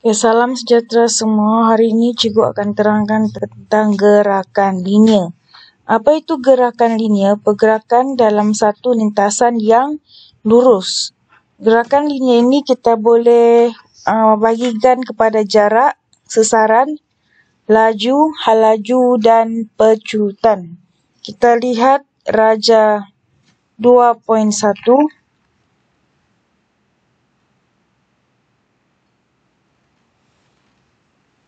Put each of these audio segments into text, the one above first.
Okay, salam sejahtera semua. Hari ini cikgu akan terangkan tentang gerakan linear. Apa itu gerakan linear? Pergerakan dalam satu lintasan yang lurus. Gerakan linear ini kita boleh bagikan kepada jarak, sesaran, laju, hal laju dan pecutan. Kita lihat raja 2.1.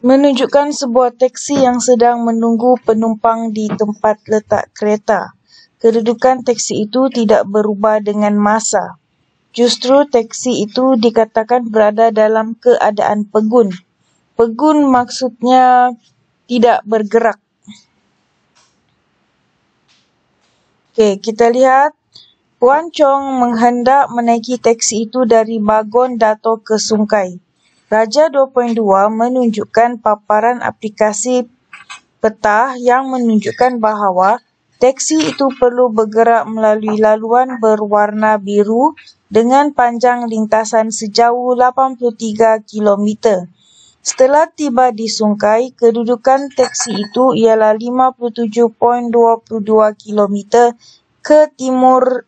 Menunjukkan sebuah teksi yang sedang menunggu penumpang di tempat letak kereta. Kedudukan teksi itu tidak berubah dengan masa. Justru teksi itu dikatakan berada dalam keadaan pegun. Pegun maksudnya tidak bergerak. Okey, kita lihat Puan Chong menghendak menaiki teksi itu dari Bagon Dato ke Sungai. Raja 2.2 menunjukkan paparan aplikasi peta yang menunjukkan bahawa teksi itu perlu bergerak melalui laluan berwarna biru dengan panjang lintasan sejauh 83 km. Setelah tiba di Sungai, kedudukan teksi itu ialah 57.22 km ke timur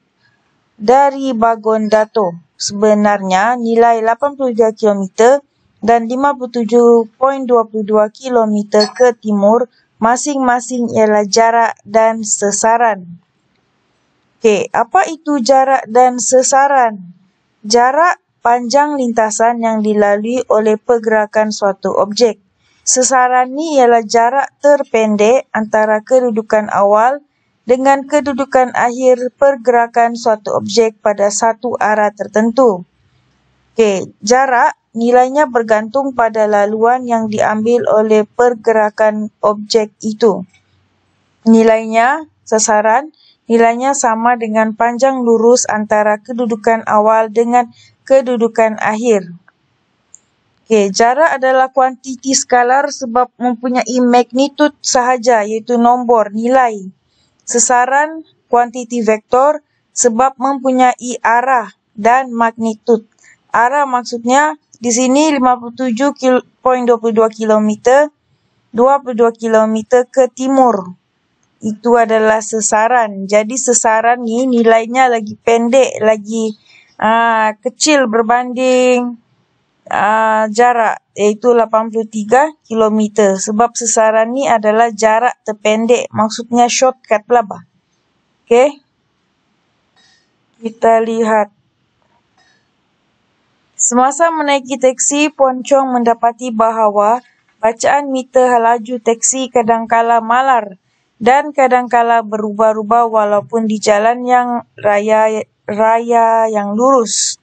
dari Bagon Dato. Sebenarnya nilai 83 km dan 57.22 km ke timur masing-masing ialah jarak dan sesaran. Okey, apa itu jarak dan sesaran? Jarak panjang lintasan yang dilalui oleh pergerakan suatu objek. Sesaran ni ialah jarak terpendek antara kedudukan awal dengan kedudukan akhir pergerakan suatu objek pada satu arah tertentu. Okey, jarak nilainya bergantung pada laluan yang diambil oleh pergerakan objek itu. Nilainya, sesaran, nilainya sama dengan panjang lurus antara kedudukan awal dengan kedudukan akhir. Okey, jarak adalah kuantiti skalar sebab mempunyai magnitud sahaja iaitu nombor, nilai. Sesaran kuantiti vektor sebab mempunyai arah dan magnitud. Arah maksudnya di sini 57.22 km, 22 km ke timur. Itu adalah sesaran. Jadi sesaran ni nilainya lagi pendek, lagi kecil berbanding jarak iaitu 83 km. Sebab sesaran ni adalah jarak terpendek. Maksudnya shortcut lah bah. Okey. Kita lihat. Semasa menaiki teksi, Puan Chong mendapati bahawa bacaan meter laju teksi kadangkala malar dan kadangkala berubah-ubah walaupun di jalan yang raya yang lurus.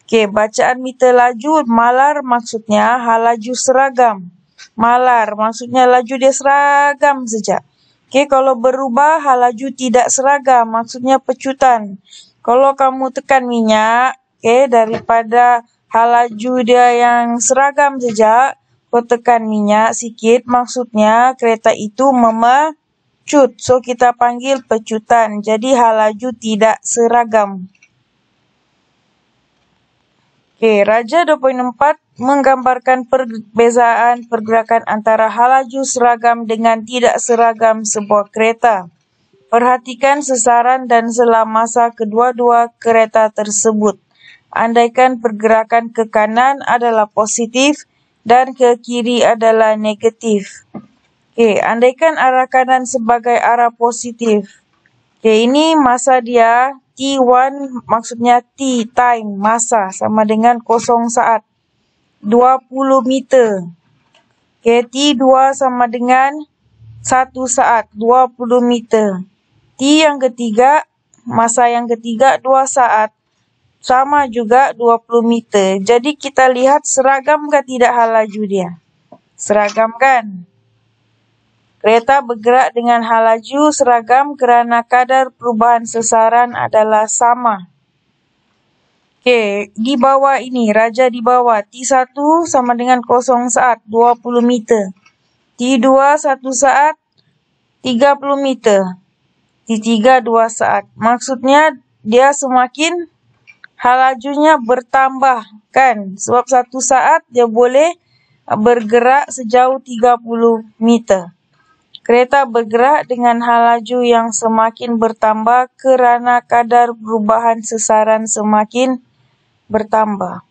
Okey, bacaan meter laju malar maksudnya hal laju seragam. Malar maksudnya laju dia seragam saja. Okey, kalau berubah hal laju tidak seragam maksudnya pecutan. Kalau kamu tekan minyak, okey, daripada hal laju dia yang seragam saja, kau tekan minyak sikit maksudnya kereta itu memecut. So kita panggil pecutan. Jadi hal laju tidak seragam. Okey, Raja 2.4 menggambarkan perbezaan pergerakan antara hal laju seragam dengan tidak seragam sebuah kereta. Perhatikan sesaran dan selam masa kedua-dua kereta tersebut. Andaikan pergerakan ke kanan adalah positif dan ke kiri adalah negatif. Okey, andaikan arah kanan sebagai arah positif. Okey, ini masa dia T1 maksudnya T, time, masa sama dengan 0 saat. 20 meter. Okey, T2 sama dengan 1 saat, 20 meter. T yang ketiga, masa yang ketiga 2 saat. Sama juga 20 meter. Jadi kita lihat seragam ke tidak hal laju dia? Seragam kan? Kereta bergerak dengan hal laju seragam kerana kadar perubahan sesaran adalah sama. Okey, di bawah ini, raja di bawah. T1 sama dengan 0 saat, 20 meter. T2 1 saat, 30 meter. T3 2 saat. Maksudnya dia semakin hal lajunya bertambah kan? Sebab 1 saat dia boleh bergerak sejauh 30 meter. Kereta bergerak dengan hal laju yang semakin bertambah kerana kadar perubahan sasaran semakin bertambah.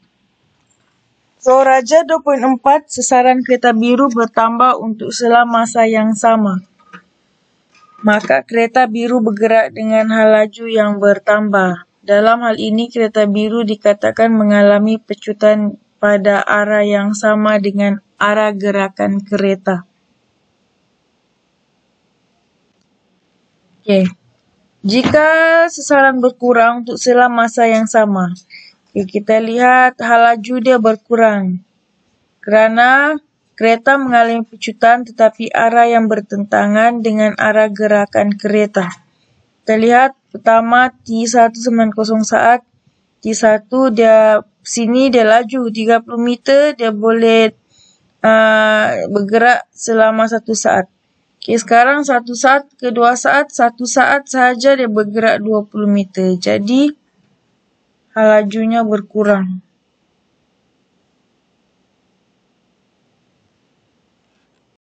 So, Raja 2.4, sasaran kereta biru bertambah untuk selama masa yang sama. Maka kereta biru bergerak dengan hal laju yang bertambah. Dalam hal ini, kereta biru dikatakan mengalami pecutan pada arah yang sama dengan arah gerakan kereta. Jika sasaran berkurang untuk selama masa yang sama, kita lihat hal laju dia berkurang kerana kereta mengalami pecutan tetapi arah yang bertentangan dengan arah gerakan kereta. Kita lihat pertama T190 saat. T1 dia sini dia laju 30 meter, dia boleh bergerak selama 1 saat. Sekarang 1 saat ke 2 saat, 1 saat sahaja dia bergerak 20 meter. Jadi hal lajunya berkurang.